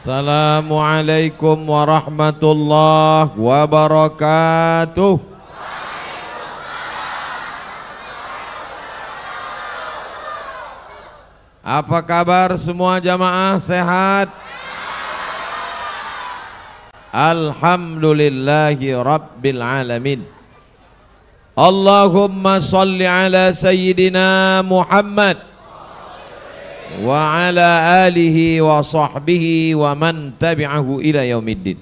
Assalamualaikum warahmatullahi wabarakatuh. Apa kabar semua jamaah, sehat? Alhamdulillahi rabbil alamin. Allahumma salli ala sayyidina Muhammad wa ala alihi wa sahbihi wa man tabi'ahu ila yaumiddin.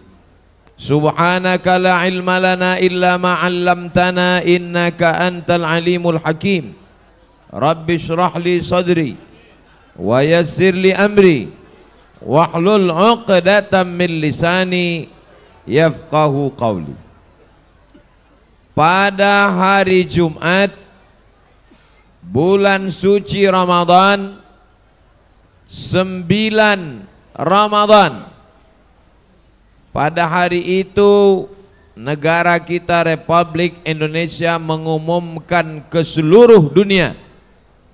Subhanaka la ilma lana illa ma 'allamtana innaka antal alimul hakim. Rabbi shrah li sadri wa yassir li amri wahlul 'uqdatam min lisani yafqahu qawli. Pada hari Jumat bulan suci Ramadan 9 Ramadan, pada hari itu negara kita Republik Indonesia mengumumkan ke seluruh dunia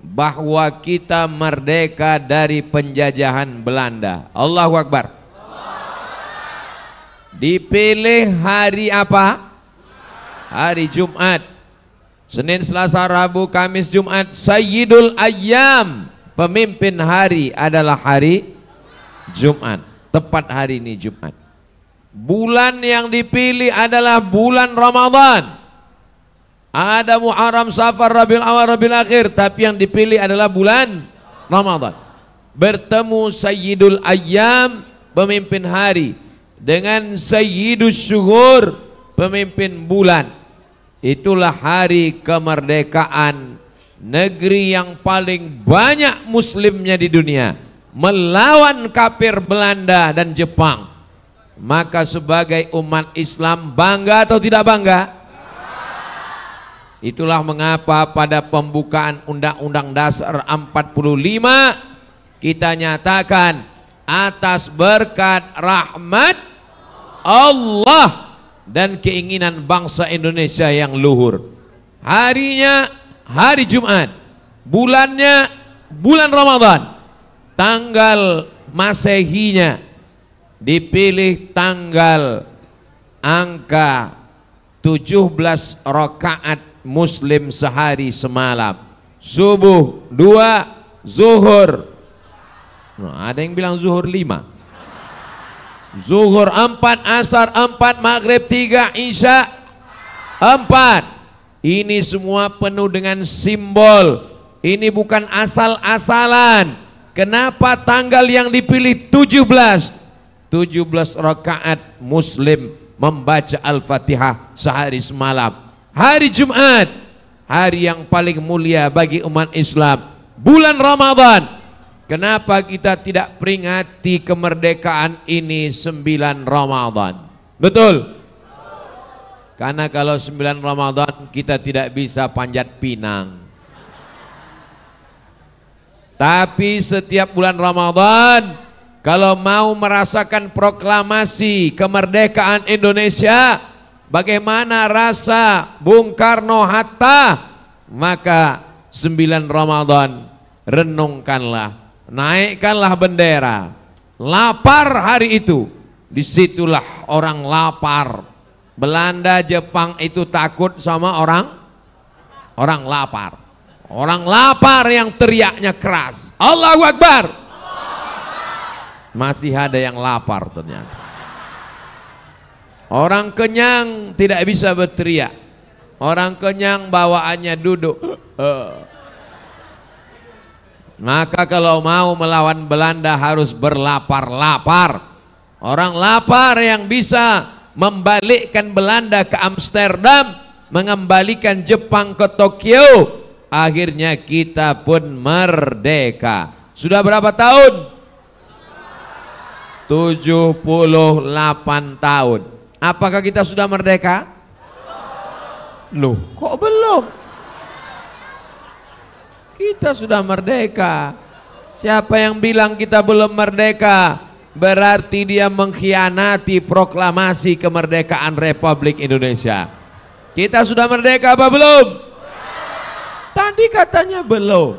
bahwa kita merdeka dari penjajahan Belanda. Allahu Akbar. Dipilih hari apa? Hari Jumat. Senin, Selasa, Rabu, Kamis, Jumat. Sayyidul Ayyam, pemimpin hari adalah hari Jumat. Tepat hari ini Jumat. Bulan yang dipilih adalah bulan Ramadan. Ada Muharram, Safar, Rabiul Awal, Rabiul Akhir, tapi yang dipilih adalah bulan Ramadan. Bertemu Sayyidul Ayyam, pemimpin hari, dengan Sayyidus Syuhur, pemimpin bulan. Itulah hari kemerdekaan negeri yang paling banyak muslimnya di dunia, melawan kafir Belanda dan Jepang. Maka sebagai umat Islam bangga atau tidak bangga? Itulah mengapa pada pembukaan Undang-Undang Dasar 45 kita nyatakan atas berkat rahmat Allah dan keinginan bangsa Indonesia yang luhur, harinya hari Jumat, bulannya bulan Ramadan, tanggal Masehinya dipilih tanggal angka 17 rakaat muslim sehari semalam. Subuh 2, zuhur, ada yang bilang zuhur 5, zuhur 4, asar 4, maghrib 3, isya 4. Ini semua penuh dengan simbol. Ini bukan asal-asalan. Kenapa tanggal yang dipilih 17? 17 rakaat muslim membaca Al-Fatihah sehari semalam. Hari Jumat, hari yang paling mulia bagi umat Islam, bulan Ramadan. Kenapa kita tidak peringati kemerdekaan ini 9 Ramadan? Betul? Karena kalau 9 Ramadan kita tidak bisa panjat pinang. Tapi setiap bulan Ramadan, kalau mau merasakan proklamasi kemerdekaan Indonesia, bagaimana rasa Bung Karno Hatta, maka 9 Ramadan renungkanlah, naikkanlah bendera. Lapar hari itu, disitulah orang lapar. Belanda, Jepang itu takut sama orang lapar. Orang lapar yang teriaknya keras, Allahu Akbar. Masih ada yang lapar ternyata. Orang kenyang tidak bisa berteriak. Orang kenyang bawaannya duduk. Maka kalau mau melawan Belanda harus berlapar-lapar. Orang lapar yang bisa membalikkan Belanda ke Amsterdam, mengembalikan Jepang ke Tokyo, akhirnya kita pun merdeka. Sudah berapa tahun? 78 tahun. Apakah kita sudah merdeka? Loh, kok belum? Kita sudah merdeka. Siapa yang bilang kita belum merdeka? Berarti dia mengkhianati proklamasi kemerdekaan Republik Indonesia. Kita sudah merdeka apa belum? Tadi katanya belum.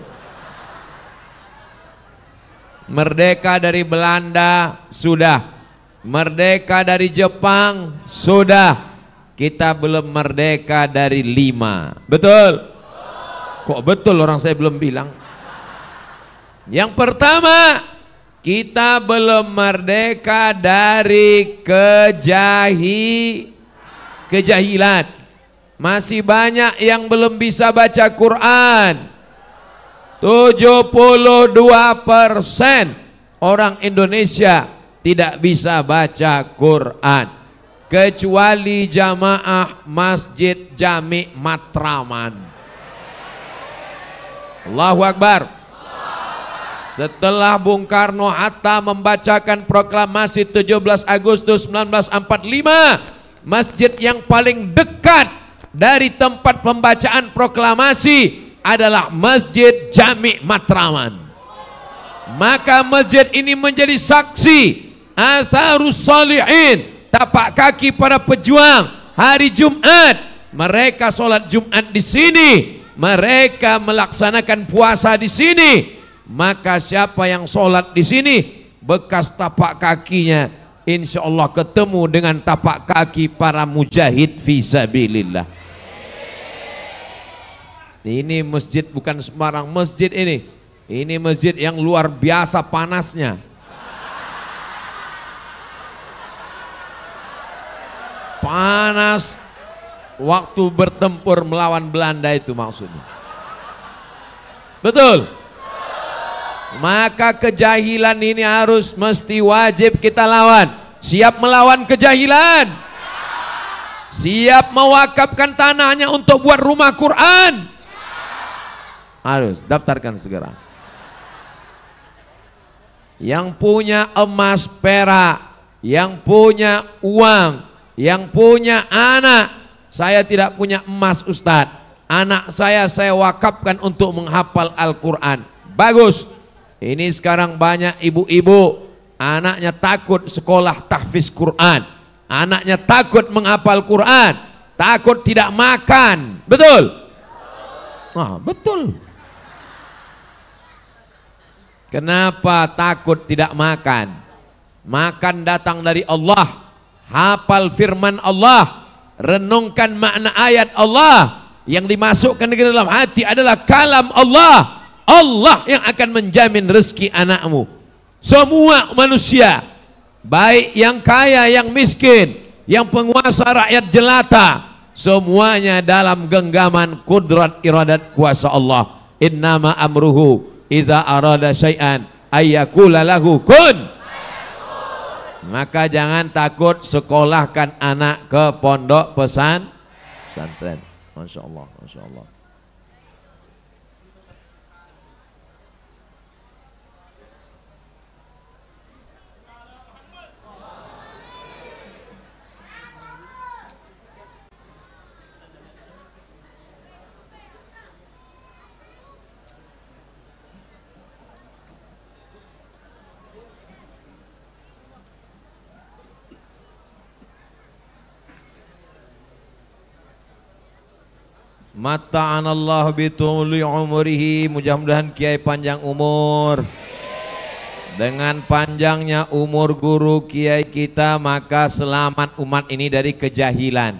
Merdeka dari Belanda sudah. Merdeka dari Jepang sudah. Kita belum merdeka dari 5. Betul? Kok betul orang saya belum bilang? Yang pertama, kita belum merdeka dari kejahilan. Masih banyak yang belum bisa baca Quran. 72% orang Indonesia tidak bisa baca Quran. Kecuali jamaah Masjid Jami Matraman. Allahu Akbar. Setelah Bung Karno Hatta membacakan proklamasi 17 Agustus 1945, masjid yang paling dekat dari tempat pembacaan proklamasi adalah Masjid Jami Matraman. Maka masjid ini menjadi saksi atharus salihin, tapak kaki para pejuang. Hari Jumat mereka sholat Jumat di sini, mereka melaksanakan puasa di sini. Maka siapa yang sholat di sini, bekas tapak kakinya insya Allah ketemu dengan tapak kaki para mujahid fisabilillah. Ini masjid bukan sembarang masjid ini. Ini masjid yang luar biasa panasnya. Panas waktu bertempur melawan Belanda itu maksudnya. Betul? Maka kejahilan ini harus mesti wajib kita lawan. Siap melawan kejahilan? Siap mewakafkan tanahnya untuk buat rumah Quran? Harus daftarkan segera. Yang punya emas perak, yang punya uang, yang punya anak. Saya tidak punya emas Ustadz, anak saya wakafkan untuk menghafal Al-Quran. Bagus. Ini sekarang banyak ibu-ibu anaknya takut sekolah tahfiz Quran, anaknya takut menghafal Quran, takut tidak makan. Betul? Betul. Kenapa takut tidak makan? Makan datang dari Allah. Hafal firman Allah, renungkan makna ayat Allah. Yang dimasukkan ke dalam hati adalah kalam Allah. Allah yang akan menjamin rezeki anakmu. Semua manusia, baik yang kaya, yang miskin, yang penguasa, rakyat jelata, semuanya dalam genggaman kudrat iradat kuasa Allah. Innama amruhu iza arada syai'an ayyakula lahu kun. Maka jangan takut sekolahkan anak ke pondok pesantren. Masya Allah, Masya Allah. Mata'anallahu bituli umrihi. Mudah-mudahan Kiai panjang umur. Dengan panjangnya umur guru Kiai kita, maka selamat umat ini dari kejahilan.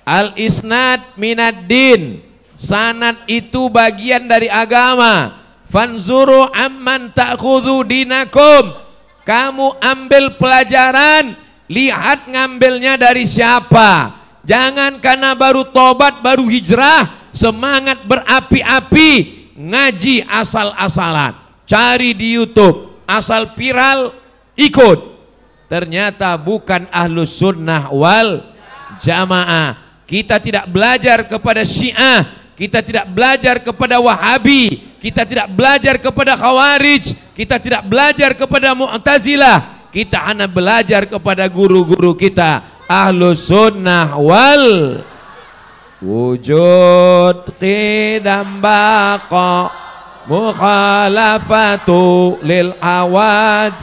Al-isnad minad din. Sanad itu bagian dari agama. Fanzuru amman ta'khudhu dinakum. Kamu ambil pelajaran, lihat ngambilnya dari siapa. Jangan karena baru tobat, baru hijrah, semangat berapi-api, ngaji asal-asalan. Cari di YouTube, asal viral, ikut. Ternyata bukan ahlus sunnah wal jamaah. Kita tidak belajar kepada Syiah, kita tidak belajar kepada Wahabi, kita tidak belajar kepada Khawarij, kita tidak belajar kepada Mu'tazilah. Kita hanya belajar kepada guru-guru kita, ahlus sunnah wal wujud qidam baqa mukhalafatu lil awad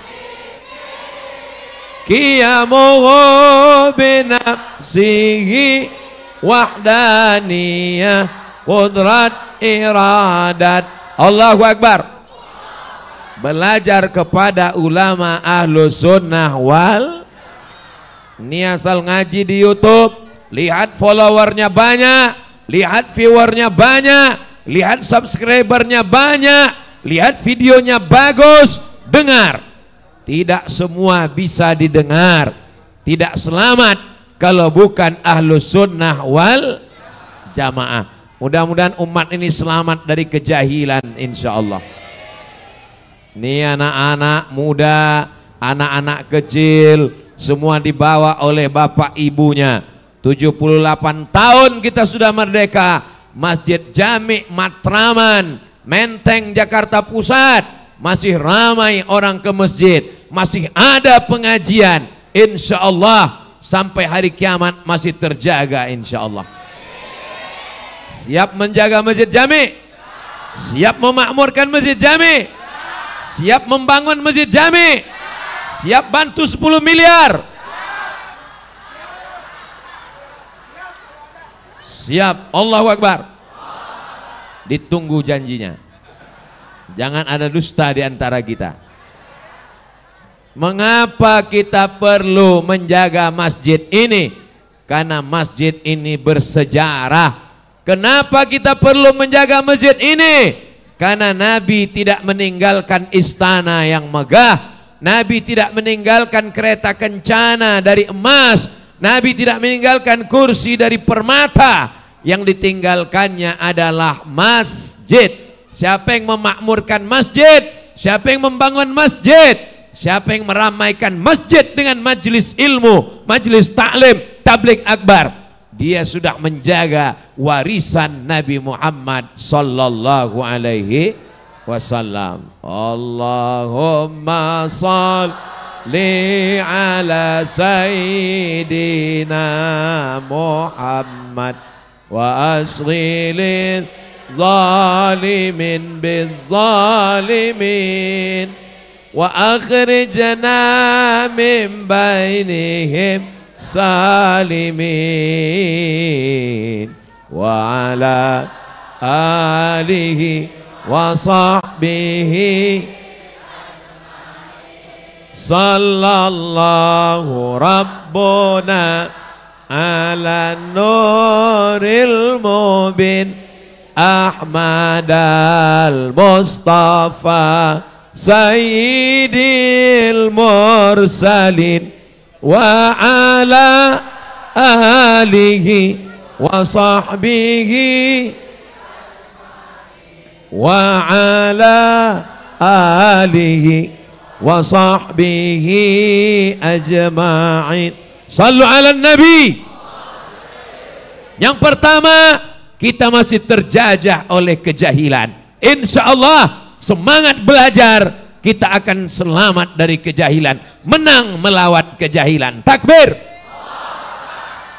qiyamuhu binafsihi wahdaniyah qudrat iradat. Allahu Akbar. belajar kepada ulama ahlus sunnah wal. Ini asal ngaji di YouTube, lihat followernya banyak, lihat viewernya banyak, lihat subscribernya banyak, lihat videonya bagus, dengar. Tidak semua bisa didengar, tidak selamat kalau bukan ahlus sunnah wal jamaah. Mudah-mudahan umat ini selamat dari kejahilan insyaallah. Ini anak-anak muda, anak-anak kecil, semua dibawa oleh bapak ibunya. 78 tahun kita sudah merdeka. Masjid Jami Matraman, Menteng, Jakarta Pusat, masih ramai orang ke masjid, masih ada pengajian. Insya Allah sampai hari kiamat masih terjaga insya Allah. Siap menjaga Masjid Jami? Siap memakmurkan Masjid Jami? Siap membangun Masjid Jami? Siap bantu 10 miliar? Siap. Allahu Akbar. Ditunggu janjinya. Jangan ada dusta di antara kita. Mengapa kita perlu menjaga masjid ini? Karena masjid ini bersejarah. Kenapa kita perlu menjaga masjid ini? Karena Nabi tidak meninggalkan istana yang megah. Nabi tidak meninggalkan kereta kencana dari emas. Nabi tidak meninggalkan kursi dari permata. Yang ditinggalkannya adalah masjid. Siapa yang memakmurkan masjid? Siapa yang membangun masjid? Siapa yang meramaikan masjid dengan majelis ilmu, majelis taklim, tabligh akbar? Dia sudah menjaga warisan Nabi Muhammad sallallahu alaihi wasallam. Allahumma salli ala sayyidina Muhammad wa asghilil zalimin bizzalimin wa akhrijna min bainihim salimin wa ala alihi wa sahbihi sallallahu rabbuna ala nuril mubin Ahmad al-Mustafa sayyidil mursalin wa ala alihi wa sahbihi wa ala alihi wa sahbihi ajma'in. Sallu ala nabi. Yang pertama, kita masih terjajah oleh kejahilan. Insya Allah semangat belajar, kita akan selamat dari kejahilan, menang melawat kejahilan. Takbir.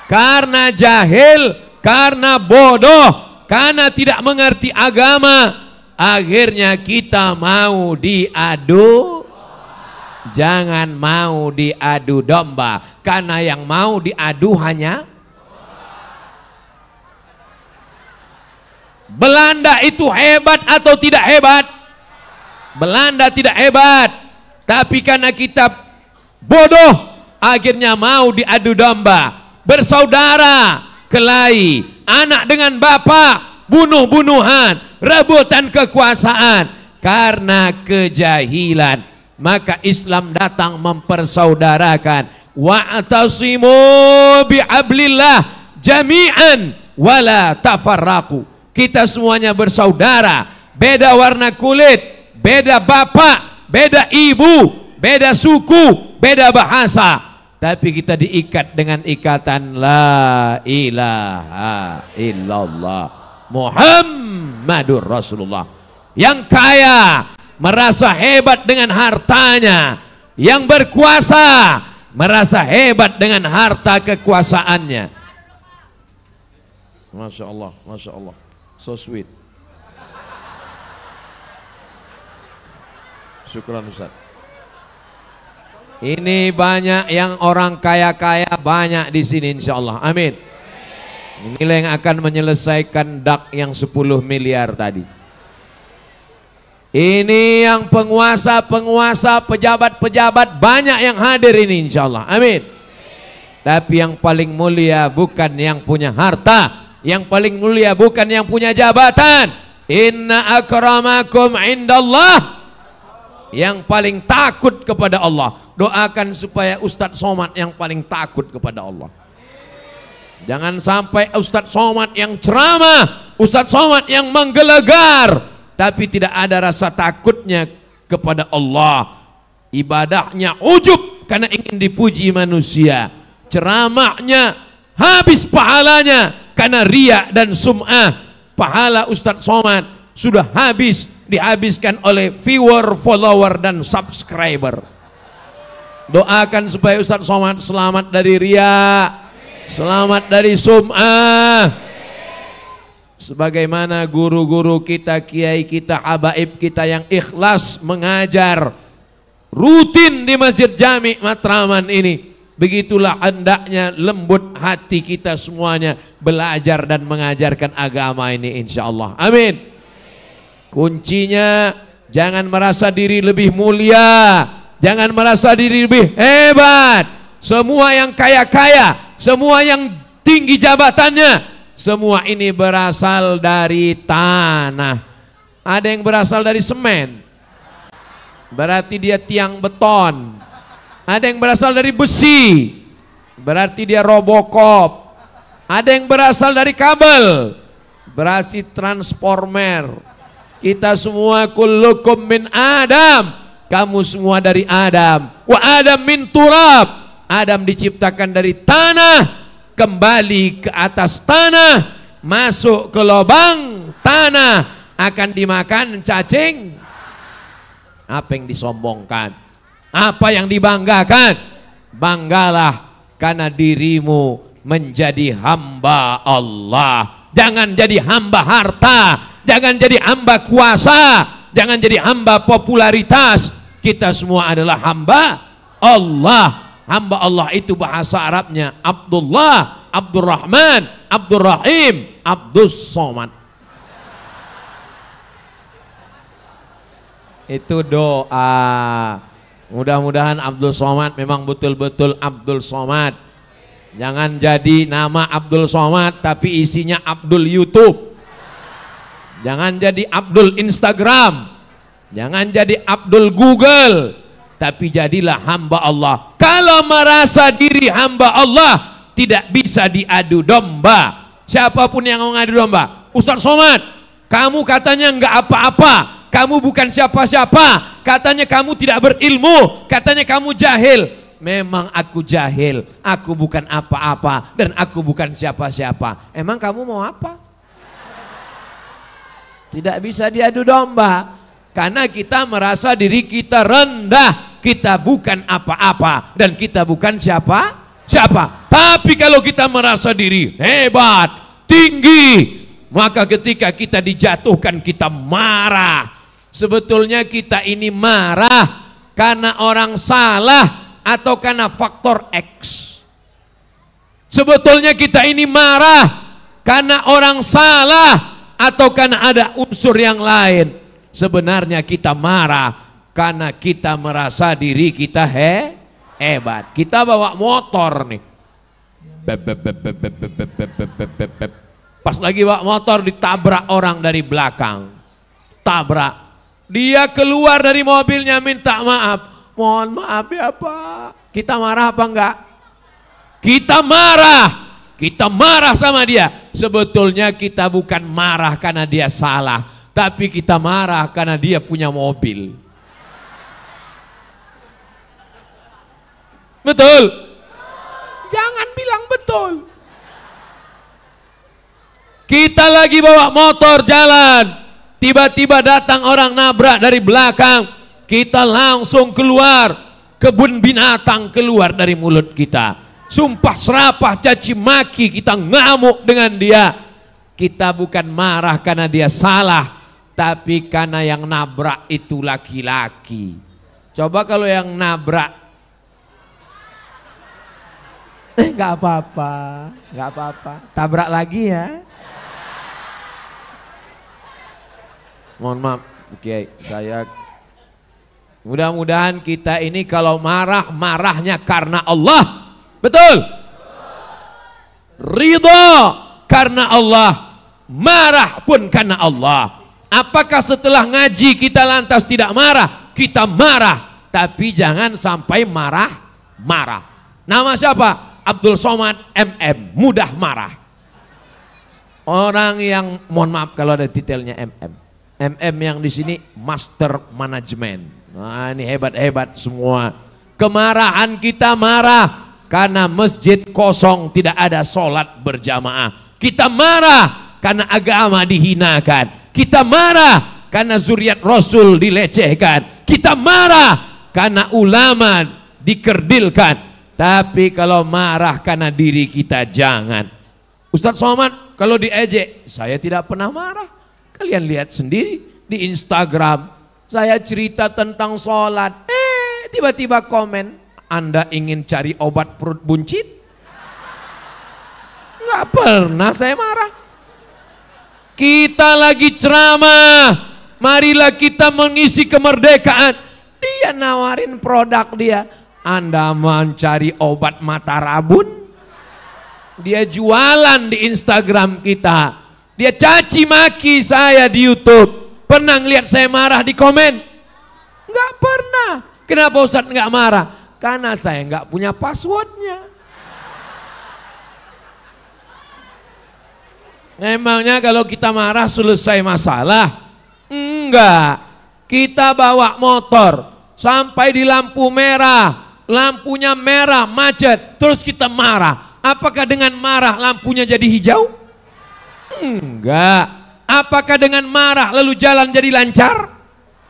Karena jahil, karena bodoh, karena tidak mengerti agama, akhirnya kita mau diadu. Jangan mau diadu domba, karena yang mau diadu hanya Belanda. Itu hebat atau tidak hebat? Belanda tidak hebat, tapi karena kita bodoh akhirnya mau diadu domba, bersaudara kelahi, anak dengan bapak, bunuh-bunuhan, rebutan kekuasaan karena kejahilan. Maka Islam datang mempersaudarakan, wa'tasimu bihablillah jami'an wala tafarraqu. Kita semuanya bersaudara, beda warna kulit, beda bapak, beda ibu, beda suku, beda bahasa, tapi kita diikat dengan ikatan la ilaha illallah Muhammadur Rasulullah. Yang kaya merasa hebat dengan hartanya, yang berkuasa merasa hebat dengan harta kekuasaannya. Masya Allah, Masya Allah, so sweet. Syukran Ustaz. Ini banyak yang orang kaya-kaya banyak di sini insya Allah. Amin. Inilah yang akan menyelesaikan dak yang 10 miliar tadi. Ini yang penguasa-penguasa, pejabat-pejabat banyak yang hadir ini insya Allah. Amin. Tapi yang paling mulia bukan yang punya harta, yang paling mulia bukan yang punya jabatan. Inna akramakum indallah, yang paling takut kepada Allah. Doakan supaya Ustadz Somad yang paling takut kepada Allah. Jangan sampai Ustadz Somad yang ceramah, Ustadz Somad yang menggelegar, tapi tidak ada rasa takutnya kepada Allah. Ibadahnya ujub karena ingin dipuji manusia. Ceramahnya habis pahalanya karena riya dan sum'ah. Pahala Ustadz Somad sudah habis, dihabiskan oleh viewer, follower dan subscriber. Doakan supaya Ustadz Somad selamat dari riya, selamat dari sum'ah. Sebagaimana guru-guru kita, kiai kita, habaib kita yang ikhlas mengajar rutin di Masjid Jami Matraman ini, begitulah hendaknya lembut hati kita semuanya belajar dan mengajarkan agama ini insya Allah. Amin. Kuncinya jangan merasa diri lebih mulia, jangan merasa diri lebih hebat. Semua yang kaya-kaya, semua yang tinggi jabatannya, semua ini berasal dari tanah. Ada yang berasal dari semen, berarti dia tiang beton. Ada yang berasal dari besi, berarti dia robocop. Ada yang berasal dari kabel, berarti transformer. Kita semua kullukum min Adam, kamu semua dari Adam. Wa Adam min turab, Adam diciptakan dari tanah, kembali ke atas tanah, masuk ke lubang tanah, akan dimakan cacing. Apa yang disombongkan? Apa yang dibanggakan? Banggalah karena dirimu menjadi hamba Allah. Jangan jadi hamba harta, jangan jadi hamba kuasa, jangan jadi hamba popularitas. Kita semua adalah hamba Allah. Hamba Allah itu bahasa Arabnya Abdullah, Abdurrahman, Abdurrahim, Abdus Somad. Itu doa. Mudah-mudahan Abdul Somad memang betul-betul Abdul Somad. Jangan jadi nama Abdul Somad tapi isinya Abdul YouTube. Jangan jadi Abdul Instagram. Jangan jadi Abdul Google. Tapi jadilah hamba Allah. Kalau merasa diri hamba Allah, tidak bisa diadu domba. Siapapun yang mau ngadu domba, Ustadz Somad, kamu katanya enggak apa-apa, kamu bukan siapa-siapa, katanya kamu tidak berilmu, katanya kamu jahil. Memang aku jahil, aku bukan apa-apa, dan aku bukan siapa-siapa. Emang kamu mau apa? Tidak bisa diadu domba, karena kita merasa diri kita rendah, kita bukan apa-apa, dan kita bukan siapa-siapa. Tapi kalau kita merasa diri hebat, tinggi, maka ketika kita dijatuhkan kita marah. Sebetulnya kita ini marah karena orang salah atau karena faktor X. Sebetulnya kita ini marah karena orang salah atau karena ada unsur yang lain. Sebenarnya kita marah karena kita merasa diri kita hebat. Kita bawa motor nih, pas lagi bawa motor ditabrak orang dari belakang, tabrak. Dia keluar dari mobilnya minta maaf. Mohon maaf ya Pak. Kita marah apa enggak? Kita marah. Kita marah sama dia. Sebetulnya kita bukan marah karena dia salah, tapi kita marah karena dia punya mobil. Betul? Jangan bilang betul. Kita lagi bawa motor jalan, tiba-tiba datang orang nabrak dari belakang, kita langsung keluar, kebun binatang keluar dari mulut kita, sumpah serapah, caci maki, kita ngamuk dengan dia. Kita bukan marah karena dia salah, tapi karena yang nabrak itu laki-laki. Coba kalau yang nabrak, nggak apa-apa, nggak apa-apa, tabrak lagi ya. Mohon maaf, Oke, saya mudah-mudahan kita ini kalau marah, marahnya karena Allah. Betul? Ridha karena Allah, marah pun karena Allah. Apakah setelah ngaji kita lantas tidak marah? Kita marah, tapi jangan sampai marah-marah. Nama siapa? Abdul Somad MM, mudah marah. Orang yang, mohon maaf kalau ada detailnya MM yang di sini master management. Nah, ini hebat-hebat semua. Kemarahan kita marah karena masjid kosong, tidak ada sholat berjamaah. Kita marah karena agama dihinakan. Kita marah karena zuriat Rasul dilecehkan. Kita marah karena ulama dikerdilkan. Tapi kalau marah karena diri kita jangan. Ustadz Somad kalau diejek, saya tidak pernah marah. Kalian lihat sendiri di Instagram, saya cerita tentang sholat, tiba-tiba komen, Anda ingin cari obat perut buncit? Nggak pernah saya marah. Kita lagi ceramah, marilah kita mengisi kemerdekaan. Dia nawarin produk dia, Anda mencari obat mata rabun? Dia jualan di Instagram kita. Dia caci maki saya di YouTube. Pernah ngeliat saya marah di komen? Enggak pernah. Kenapa Ustadz enggak marah? Karena saya enggak punya passwordnya. Emangnya kalau kita marah selesai masalah? Enggak. Kita bawa motor sampai di lampu merah, lampunya merah macet, terus kita marah. Apakah dengan marah lampunya jadi hijau? Enggak. Apakah dengan marah lalu jalan jadi lancar?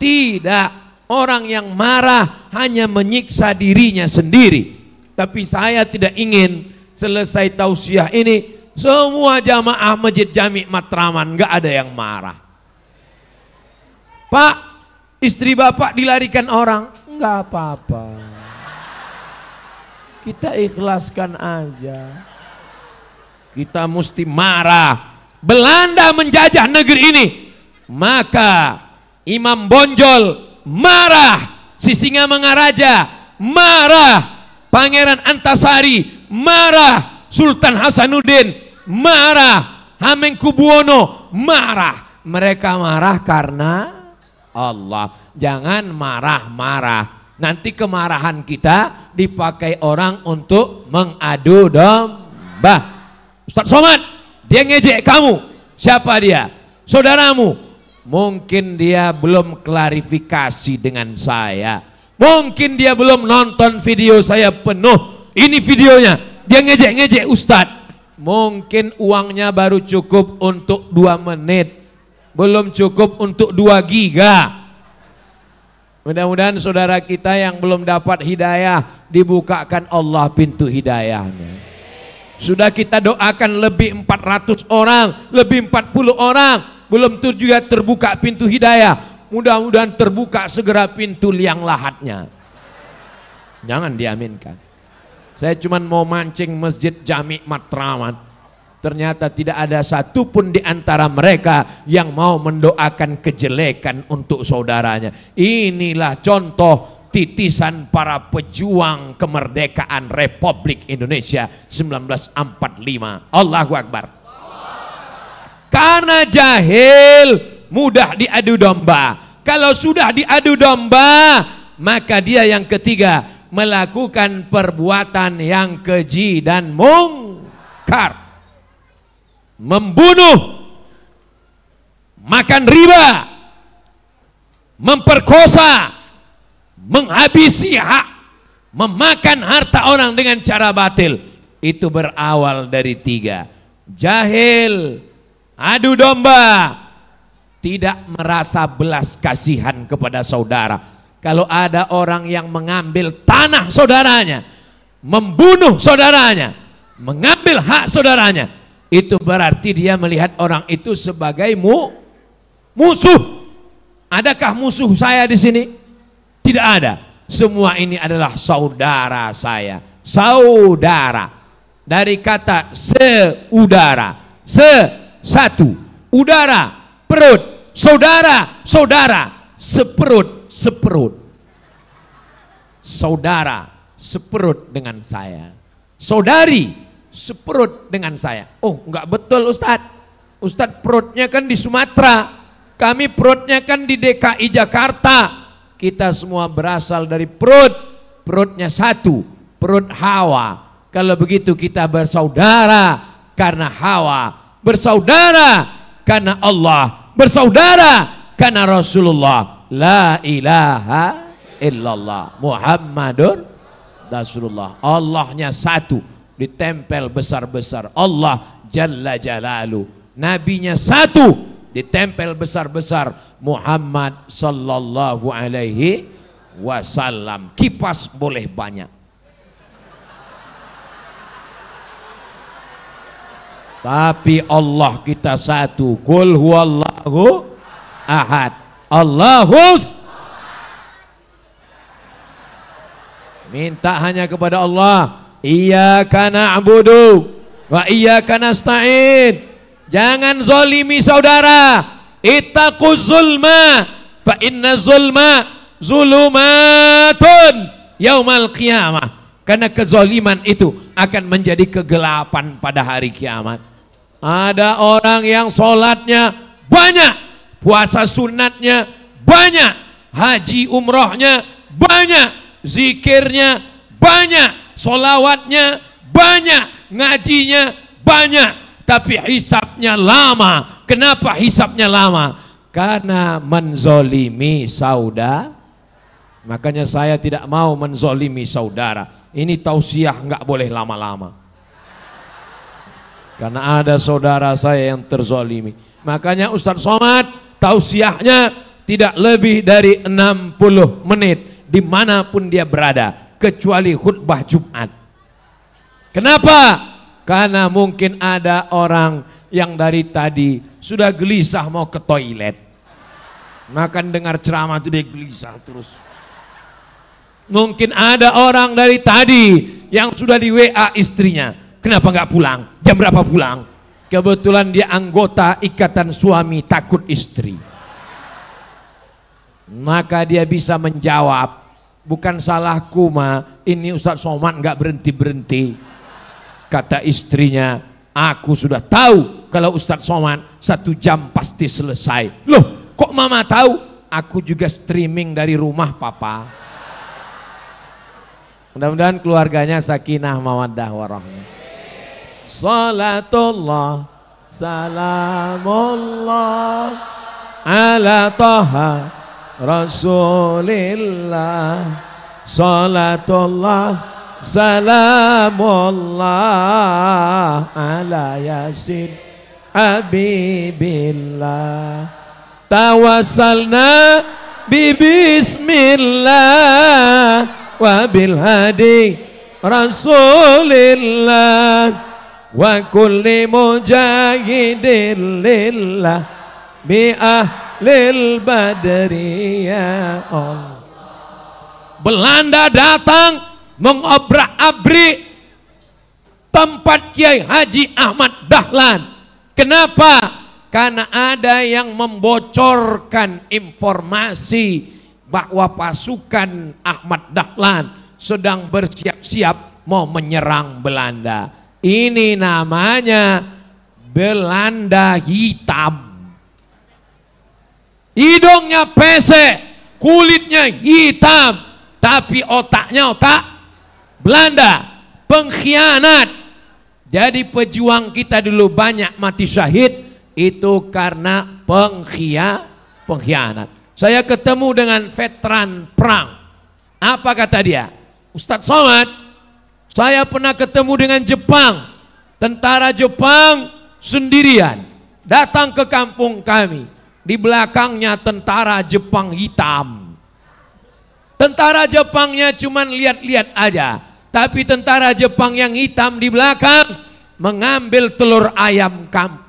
Tidak. Orang yang marah hanya menyiksa dirinya sendiri. Tapi saya tidak ingin selesai tausiah ini semua jamaah Masjid Jami Matraman enggak ada yang marah. Pak, istri bapak dilarikan orang, enggak apa-apa. Kita ikhlaskan aja. Kita mesti marah. Belanda menjajah negeri ini, maka Imam Bonjol marah, Sisingamangaraja marah, Pangeran Antasari marah, Sultan Hasanuddin marah, Hamengkubuwono marah. Mereka marah karena Allah. Jangan marah-marah. Nanti kemarahan kita dipakai orang untuk mengadu domba. Ustadz Somad, dia ngejek kamu. Siapa dia? Saudaramu. Mungkin dia belum klarifikasi dengan saya. Mungkin dia belum nonton video saya penuh. Ini videonya. Dia ngejek-ngejek Ustadz. Mungkin uangnya baru cukup untuk 2 menit. Belum cukup untuk 2 giga. Mudah-mudahan saudara kita yang belum dapat hidayah dibukakan Allah pintu hidayahnya. Sudah kita doakan lebih 400 orang, lebih 40 orang, belum juga terbuka pintu hidayah. Mudah-mudahan terbuka segera pintu liang lahatnya. Jangan diaminkan. Saya cuma mau mancing Masjid Jami Matraman. Ternyata tidak ada satupun di antara mereka yang mau mendoakan kejelekan untuk saudaranya. Inilah contoh titisan para pejuang kemerdekaan Republik Indonesia 1945. Allahu Akbar. Karena jahil mudah diadu domba. Kalau sudah diadu domba, maka dia yang ketiga melakukan perbuatan yang keji dan mungkar. Membunuh, makan riba, memperkosa, menghabisi hak, memakan harta orang dengan cara batil. Itu berawal dari 3. Jahil, adu domba, tidak merasa belas kasihan kepada saudara. Kalau ada orang yang mengambil tanah saudaranya, membunuh saudaranya, mengambil hak saudaranya, itu berarti dia melihat orang itu sebagai musuh. Adakah musuh saya di sini? Tidak ada. Semua ini adalah saudara saya. Saudara. Dari kata seudara. Satu. Udara, perut, saudara, saudara, seperut, seperut. Saudara, seperut dengan saya. Saudari, seperut dengan saya. Oh, enggak betul Ustadz. Ustadz perutnya kan di Sumatera, kami perutnya kan di DKI Jakarta. Kita semua berasal dari perut, perutnya satu, perut Hawa. Kalau begitu kita bersaudara karena Hawa, bersaudara karena Allah, bersaudara karena Rasulullah. La ilaha illallah Muhammadur Rasulullah. Allahnya satu, ditempel besar-besar, Allah Jalla Jalaluh. Nabinya satu, ditempel besar-besar, Muhammad sallallahu alaihi wasallam. Kipas boleh banyak, tapi Allah kita satu. Qul huwallahu ahad, Allahus. Minta hanya kepada Allah. Iyyaka na'budu wa iyyaka nasta'in. Jangan zolimi saudara. Ittaquz zulma fa inna zulma zulumatun yaumal qiyamah. Karena kezoliman itu akan menjadi kegelapan pada hari kiamat. Ada orang yang sholatnya banyak, puasa sunatnya banyak, haji umrohnya banyak, zikirnya banyak, sholawatnya banyak, ngajinya banyak, tapi hisabnya lama. Kenapa hisabnya lama? Karena menzolimi saudara. Makanya saya tidak mau menzolimi saudara. Ini tausiah nggak boleh lama-lama. Karena ada saudara saya yang terzolimi. Makanya Ustadz Somad tausiahnya tidak lebih dari 60 menit dimanapun dia berada, kecuali khutbah Jumat. Kenapa? Karena mungkin ada orang yang dari tadi sudah gelisah mau ke toilet. Makan dengar ceramah itu dia gelisah terus. Mungkin ada orang dari tadi yang sudah di WA istrinya, kenapa nggak pulang? Jam berapa pulang? Kebetulan dia anggota ikatan suami takut istri. Maka dia bisa menjawab, bukan salahku ma, ini Ustadz Somad nggak berhenti-berhenti. Kata istrinya, aku sudah tahu kalau Ustadz Somad 1 jam pasti selesai. Loh, kok mama tahu? Aku juga streaming dari rumah papa. Mudah-mudahan keluarganya sakinah mawaddah warahmah. Salatullah salamullah ala taha Rasulillah. Salatullah salamullah ala yasin habibillah. Tawassalna bi bismillah wa bil hadi Rasulillah wa kulli mujahidin lillah bi ahlil badri ya Allah. Belanda datang mengobrak-abrik tempat Kiai Haji Ahmad Dahlan. Kenapa? Karena ada yang membocorkan informasi bahwa pasukan Ahmad Dahlan sedang bersiap-siap mau menyerang Belanda. Ini namanya Belanda hitam. Hidungnya pesek, kulitnya hitam, tapi otaknya otak Belanda. Pengkhianat. Jadi pejuang kita dulu banyak mati syahid itu karena pengkhianat. Saya ketemu dengan veteran perang. Apa kata dia? Ustadz Somad, saya pernah ketemu dengan Jepang. Tentara Jepang sendirian datang ke kampung kami. Di belakangnya tentara Jepang hitam. Tentara Jepangnya cuma lihat-lihat aja. Tapi tentara Jepang yang hitam di belakang mengambil telur ayam kami,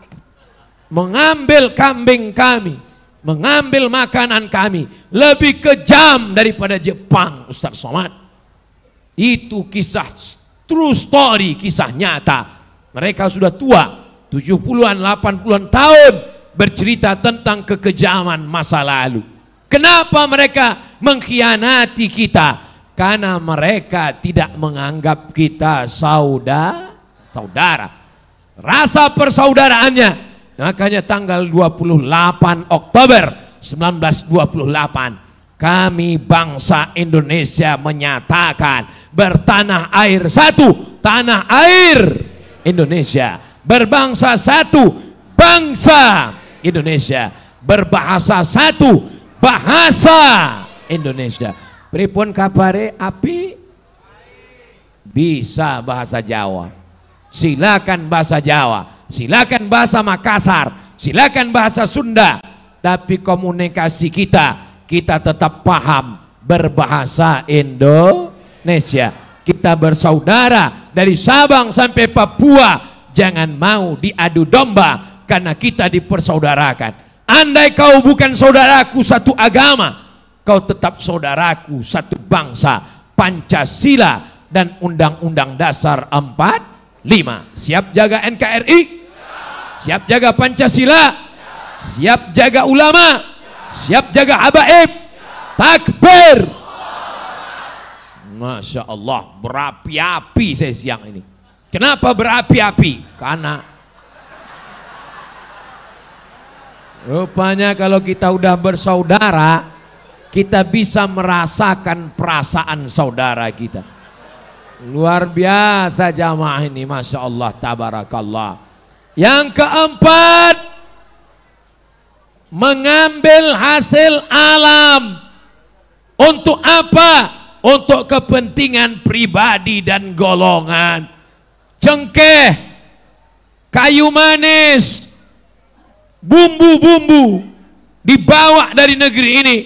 mengambil kambing kami, mengambil makanan kami. Lebih kejam daripada Jepang, Ustadz Somad. Itu kisah true story, kisah nyata. Mereka sudah tua, 70-an, 80-an tahun, bercerita tentang kekejaman masa lalu. Kenapa mereka mengkhianati kita? Karena mereka tidak menganggap kita saudara. Rasa persaudaraannya. Makanya tanggal 28 Oktober 1928 kami bangsa Indonesia menyatakan bertanah air satu, tanah air Indonesia, berbangsa satu, bangsa Indonesia, berbahasa satu, bahasa Indonesia. Pripun kabare api? Bisa bahasa Jawa, silakan bahasa Jawa, silakan bahasa Makassar, silakan bahasa Sunda, tapi komunikasi kita tetap paham berbahasa Indonesia. Kita bersaudara dari Sabang sampai Papua. Jangan mau diadu domba karena kita dipersaudarakan. Andai kau bukan saudaraku satu agama, kau tetap saudaraku satu bangsa, Pancasila dan Undang-Undang Dasar 45. Siap jaga NKRI? Siap jaga Pancasila? Siap jaga ulama? Siap jaga habaib? Takbir! Masya Allah, berapi-api saya siang ini. Kenapa berapi-api? Karena rupanya kalau kita udah bersaudara, kita bisa merasakan perasaan saudara kita. Luar biasa jamaah ini, Masya Allah, tabarakallah. Yang keempat, mengambil hasil alam. Untuk apa? Untuk kepentingan pribadi dan golongan. Cengkeh, kayu manis, bumbu-bumbu dibawa dari negeri ini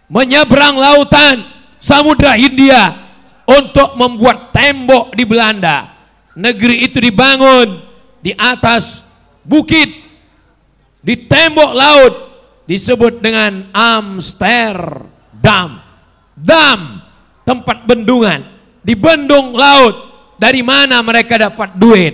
menyeberang lautan Samudra Hindia untuk membuat tembok di Belanda. Negeri itu dibangun di atas bukit, di tembok laut, disebut dengan Amsterdam. Dam, tempat bendungan. Di bendung laut. Dari mana mereka dapat duit?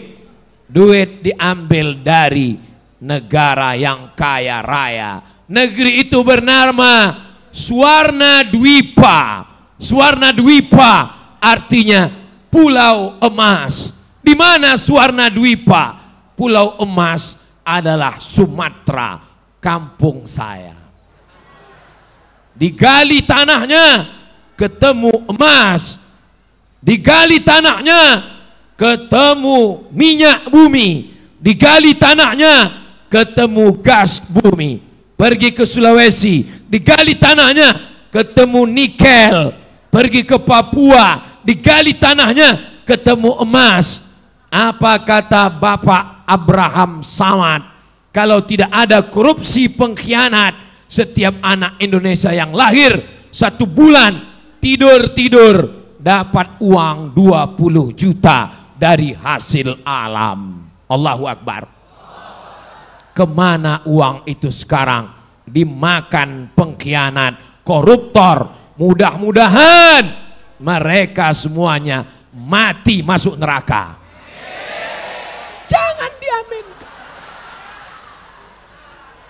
Duit diambil dari negara yang kaya raya. Negeri itu bernama Swarna Dwipa. Swarna Dwipa artinya pulau emas. Di mana Swarna Dwipa? Pulau emas adalah Sumatera, kampung saya. Digali tanahnya, ketemu emas. Digali tanahnya, ketemu minyak bumi. Digali tanahnya, ketemu gas bumi. Pergi ke Sulawesi, digali tanahnya, ketemu nikel. Pergi ke Papua, digali tanahnya, ketemu emas. Apa kata Bapak Abraham Samad? Kalau tidak ada korupsi pengkhianat, setiap anak Indonesia yang lahir 1 bulan tidur dapat uang 20 juta dari hasil alam. Allahu Akbar. Kemana uang itu sekarang? Dimakan pengkhianat, koruptor. Mudah-mudahan mereka semuanya mati masuk neraka. Jangan diaminkan.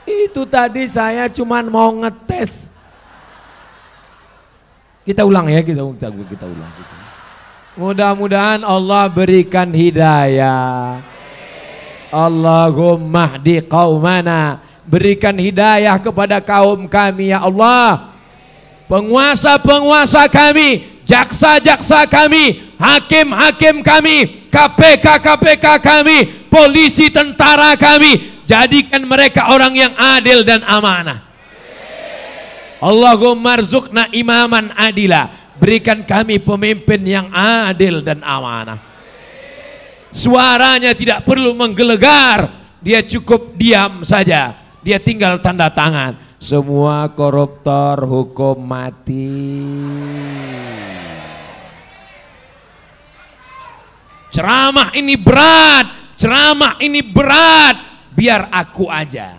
Itu tadi saya cuman mau ngetes. Kita ulang ya, kita ulang. Mudah-mudahan Allah berikan hidayah. Allahumma hdi qaumana, berikan hidayah kepada kaum kami ya Allah. Penguasa-penguasa kami, jaksa-jaksa kami, hakim-hakim kami, KPK kami, polisi tentara kami, jadikan mereka orang yang adil dan amanah. Allahumma rzuqna imaman adila, berikan kami pemimpin yang adil dan amanah. Suaranya tidak perlu menggelegar, dia cukup diam saja, dia tinggal tanda tangan. Semua koruptor hukum mati. Ceramah ini berat, ceramah ini berat, biar aku aja.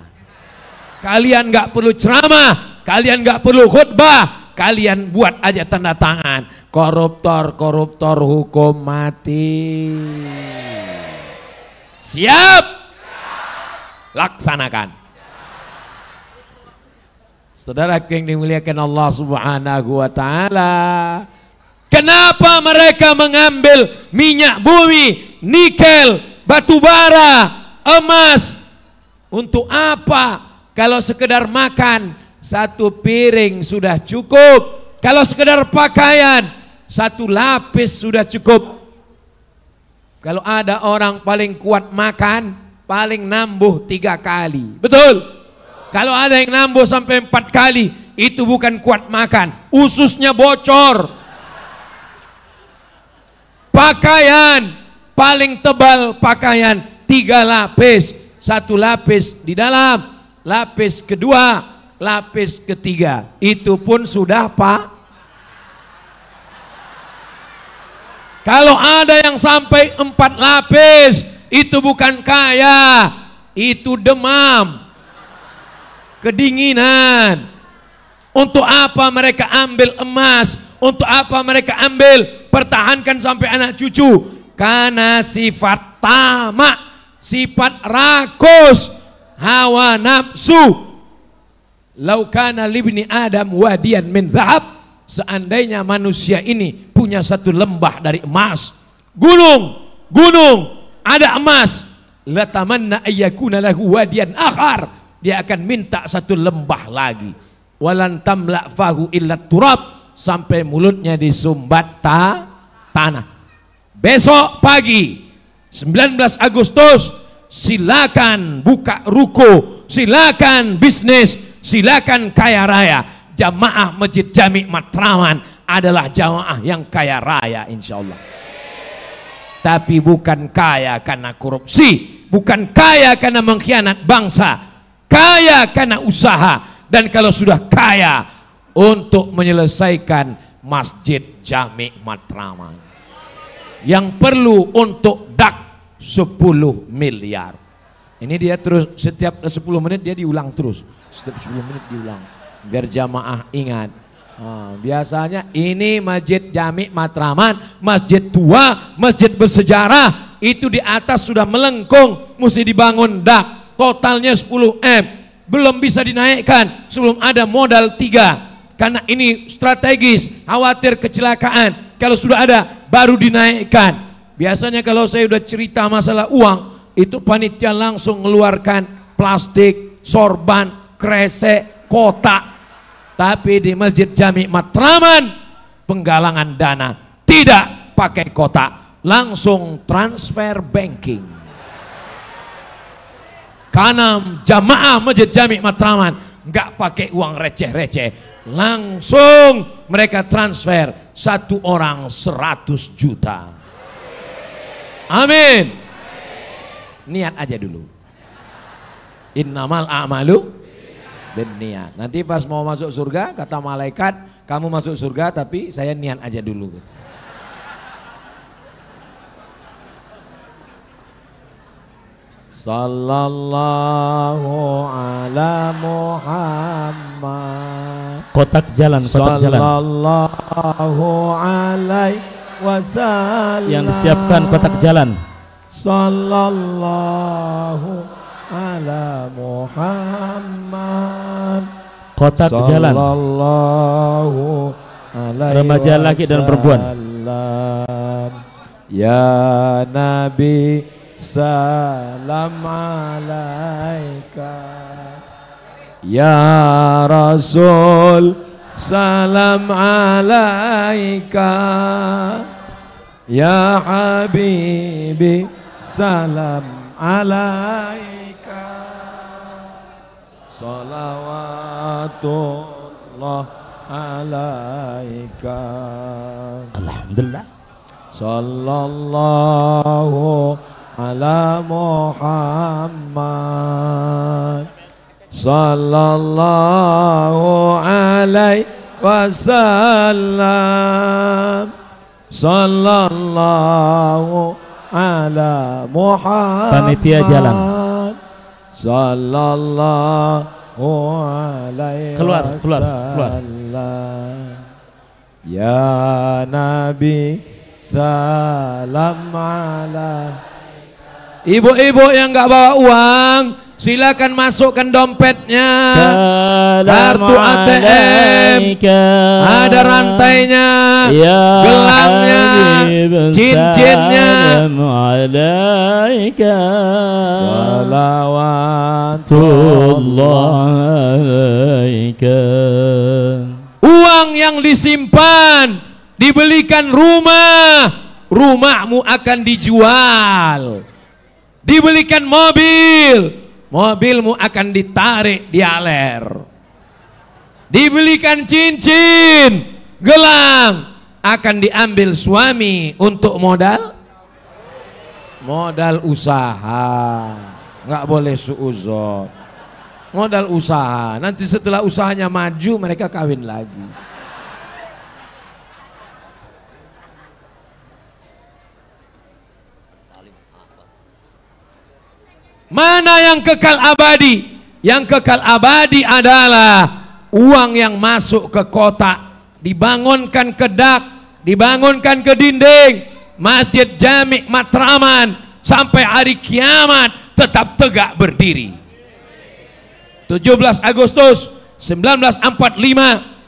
Kalian gak perlu ceramah, kalian gak perlu khutbah, kalian buat aja tanda tangan. Koruptor hukum mati. Siap? Laksanakan. Saudaraku yang dimuliakan Allah Subhanahu wa taala, kenapa mereka mengambil minyak bumi, nikel, batu bara, emas? Untuk apa? Kalau sekedar makan, satu piring sudah cukup. Kalau sekedar pakaian, satu lapis sudah cukup. Kalau ada orang paling kuat makan, paling nambuh 3 kali. Betul? Kalau ada yang nambuh sampai 4 kali, itu bukan kuat makan, ususnya bocor. Pakaian, paling tebal pakaian 3 lapis. 1 lapis di dalam, lapis kedua, lapis ketiga. Itu pun sudah Kalau ada yang sampai 4 lapis, itu bukan kaya, itu demam. Kedinginan. Untuk apa mereka ambil emas? Untuk apa mereka ambil? Pertahankan sampai anak cucu. Karena sifat tamak, sifat rakus, hawa nafsu. Lau kana libni Adam wadiyan min zahab. Seandainya manusia ini punya satu lembah dari emas, gunung ada emas, latamanna ayyakuna lahu wadiyan akhar. Dia akan minta satu lembah lagi. Walan tamla fahu illa turab, sampai mulutnya disumbat tanah. Besok pagi 19 Agustus silakan buka ruko, silakan bisnis, silakan kaya raya. Jamaah Masjid Jami' Matraman adalah jamaah yang kaya raya insyaallah. Tapi bukan kaya karena korupsi, bukan kaya karena mengkhianat bangsa, kaya karena usaha. Dan kalau sudah kaya, untuk menyelesaikan Masjid Jami' Matraman yang perlu untuk dak 10 miliar. Ini dia terus setiap 10 menit dia diulang terus, setiap 10 menit diulang biar jamaah ingat. Biasanya ini Masjid Jami' Matraman, masjid tua, masjid bersejarah, itu di atas sudah melengkung, mesti dibangun dak, totalnya 10 M, belum bisa dinaikkan sebelum ada modal 3, karena ini strategis, khawatir kecelakaan. Kalau sudah ada baru dinaikkan. Biasanya kalau saya udah cerita masalah uang, itu panitia langsung mengeluarkan plastik, sorban, kresek, kotak. Tapi di Masjid Jami' Matraman penggalangan dana tidak pakai kotak, langsung transfer banking. Karena jamaah Masjid Jami' Matraman nggak pakai uang receh-receh, langsung mereka transfer, 1 orang 100 juta. Amin. Niat aja dulu. Innamal a'malu niat. Nanti pas mau masuk surga kata malaikat, kamu masuk surga tapi saya niat aja dulu. Sallallahu ala Muhammad. Kotak jalan. Sallallahu alaihi wasallam. Yang disiapkan kotak jalan. Sallallahu ala Muhammad. Kotak jalan. Remaja laki dan perempuan. Ya Nabi salam alaika, ya Rasul salam alaika, ya Habibi salam alaika, salawatullah alaika. Alhamdulillah. Sallallahu ala Muhammad, sallallahu alaihi wasallam, sallallahu ala Muhammad. Panitia jalan. Sallallahu alaihi wasallam. Ya Nabi salam ala. Ibu-ibu yang nggak bawa uang, Silakan masukkan dompetnya, Salam kartu ATM, ada rantainya, gelangnya, cincinnya. Salawatullah alaika. Uang yang disimpan, dibelikan rumah, rumahmu akan dijual. Dibelikan mobil, mobilmu akan ditarik dialer. Dibelikan cincin, gelang, akan diambil suami untuk modal usaha. Nggak boleh suuzon, modal usaha. Nanti setelah usahanya maju mereka kawin lagi. Mana yang kekal abadi? Yang kekal abadi adalah uang yang masuk ke kotak, dibangunkan ke dak, dibangunkan ke dinding, masjid Jami' Matraman, sampai hari kiamat tetap tegak berdiri. 17 Agustus 1945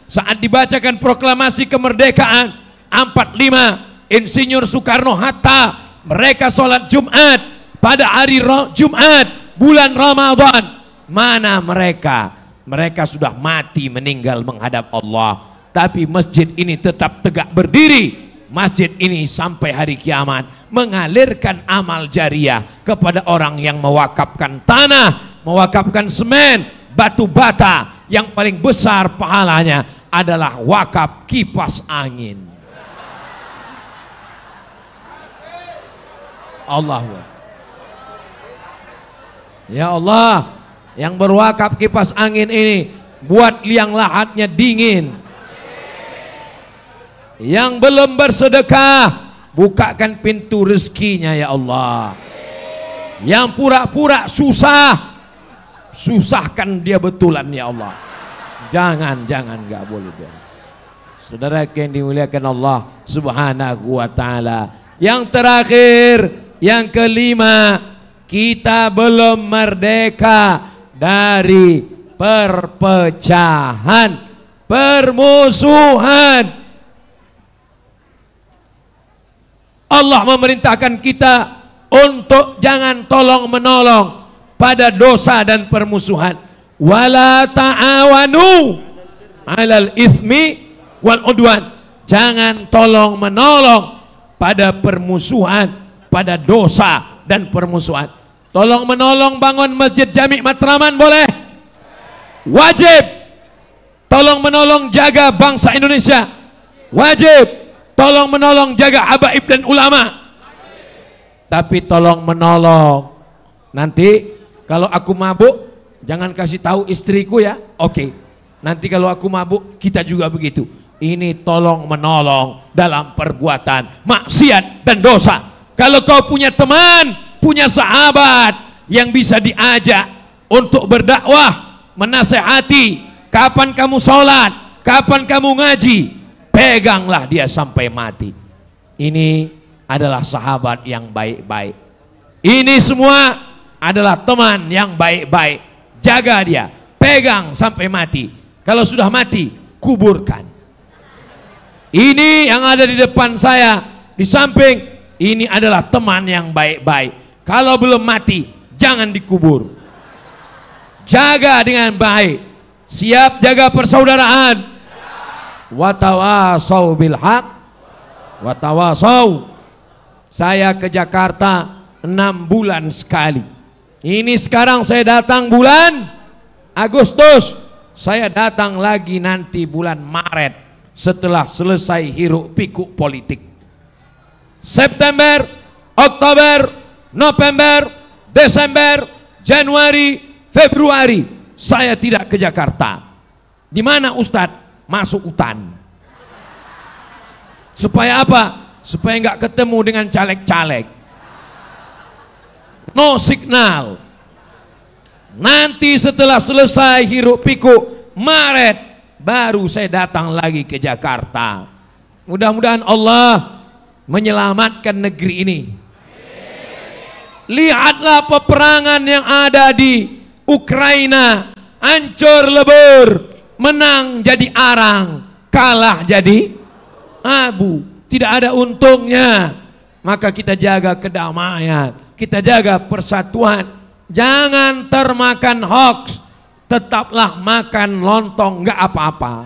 saat dibacakan proklamasi kemerdekaan 45, Insinyur Soekarno-Hatta, mereka sholat Jumat pada hari Jumat bulan Ramadan. Mana mereka? Mereka sudah mati meninggal menghadap Allah, tapi masjid ini tetap tegak berdiri. Masjid ini sampai hari kiamat mengalirkan amal jariah kepada orang yang mewakafkan tanah, mewakafkan semen, batu bata. Yang paling besar pahalanya adalah wakaf kipas angin. Allah. Ya Allah, yang berwakaf kipas angin ini buat liang lahatnya dingin. Yang belum bersedekah, bukakan pintu rezekinya ya Allah. Yang pura-pura susah, susahkan dia betulan ya Allah. Jangan nggak boleh dia. Saudara yang dimuliakan Allah Subhanahu wa taala. Yang terakhir, yang kelima, kita belum merdeka dari perpecahan, permusuhan. Allah memerintahkan kita untuk jangan tolong menolong pada dosa dan permusuhan. Wala ta'awanu 'alal ismi wal udwan. Jangan tolong menolong pada permusuhan, pada dosa dan permusuhan. Tolong menolong bangun masjid Jami' Matraman boleh? Wajib. Tolong menolong jaga bangsa Indonesia. Wajib. Tolong menolong jaga habaib dan ulama. Tapi tolong menolong. Nanti kalau aku mabuk jangan kasih tahu istriku ya. Oke. Nanti kalau aku mabuk kita juga begitu. Ini tolong menolong dalam perbuatan maksiat dan dosa. Kalau kau punya teman, punya sahabat yang bisa diajak untuk berdakwah, menasehati, kapan kamu sholat, kapan kamu ngaji, peganglah dia sampai mati. Ini adalah sahabat yang baik-baik. Ini semua adalah teman yang baik-baik. Jaga dia, pegang sampai mati. Kalau sudah mati, kuburkan. Ini yang ada di depan saya, di samping, ini adalah teman yang baik-baik. Kalau belum mati, jangan dikubur. Jaga dengan baik. Siap jaga persaudaraan. Watawasau bil haq, watawasau. Saya ke Jakarta 6 bulan sekali. Ini sekarang saya datang bulan Agustus, saya datang lagi nanti bulan Maret setelah selesai hiruk pikuk politik. September, Oktober, November, Desember, Januari, Februari saya tidak ke Jakarta. Di mana Ustadz? Masuk hutan. Supaya apa? Supaya nggak ketemu dengan caleg-caleg. No signal. Nanti setelah selesai hiruk pikuk Maret baru saya datang lagi ke Jakarta. Mudah-mudahan Allah menyelamatkan negeri ini. Lihatlah peperangan yang ada di Ukraina hancur lebur, menang jadi arang, kalah jadi abu, tidak ada untungnya. Maka kita jaga kedamaian, kita jaga persatuan, jangan termakan hoax. Tetaplah makan lontong nggak apa-apa,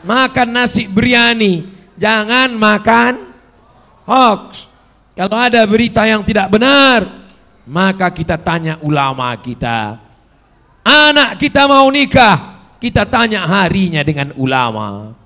makan nasi biryani, jangan makan hoax. Kalau ada berita yang tidak benar, maka kita tanya ulama kita. Anak kita mau nikah, kita tanya harinya dengan ulama.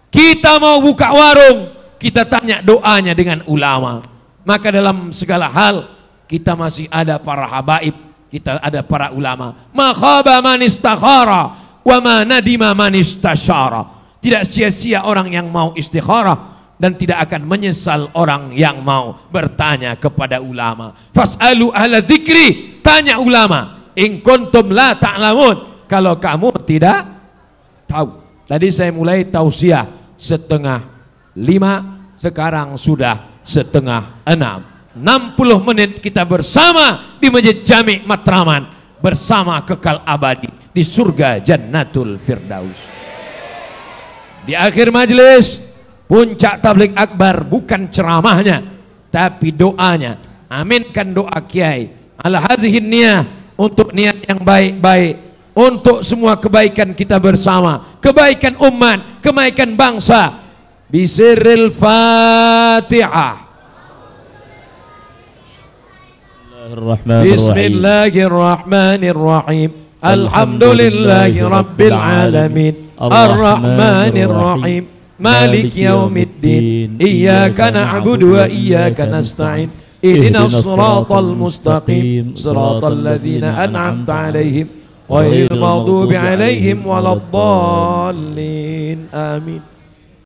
Kita mau buka warung, kita tanya doanya dengan ulama. Maka dalam segala hal kita masih ada para habaib, kita ada para ulama. Ma khaba man istakhara wa ma nadima man istasyara. Tidak sia-sia orang yang mau istikharah, dan tidak akan menyesal orang yang mau bertanya kepada ulama. Fas'alu ahla dzikri, tanya ulama. In kuntum la ta'lamun, kalau kamu tidak tahu. Tadi saya mulai tausiah 4:30, sekarang sudah 5:30. 60 menit kita bersama di Masjid Jami' Matraman, bersama kekal abadi di surga Jannatul Firdaus. Di akhir majelis, puncak tabligh akbar bukan ceramahnya, tapi doanya. Aminkan doa kiai ala hazihin niyah, untuk niat yang baik-baik, untuk semua kebaikan kita bersama, kebaikan umat, kebaikan bangsa. Bisiril Fatihah. Bismillahirrahmanirrahim. Alhamdulillahi Rabbil Alamin, Ar-Rahmanir-Rahim, Malik yaumiddin, Iyyaka na'budu wa iyyaka nasta'in, Ihdinas siratal mustaqim, siratal ladzina an'amta 'alaihim, ghairil maghdubi 'alaihim waladdallin. Amin.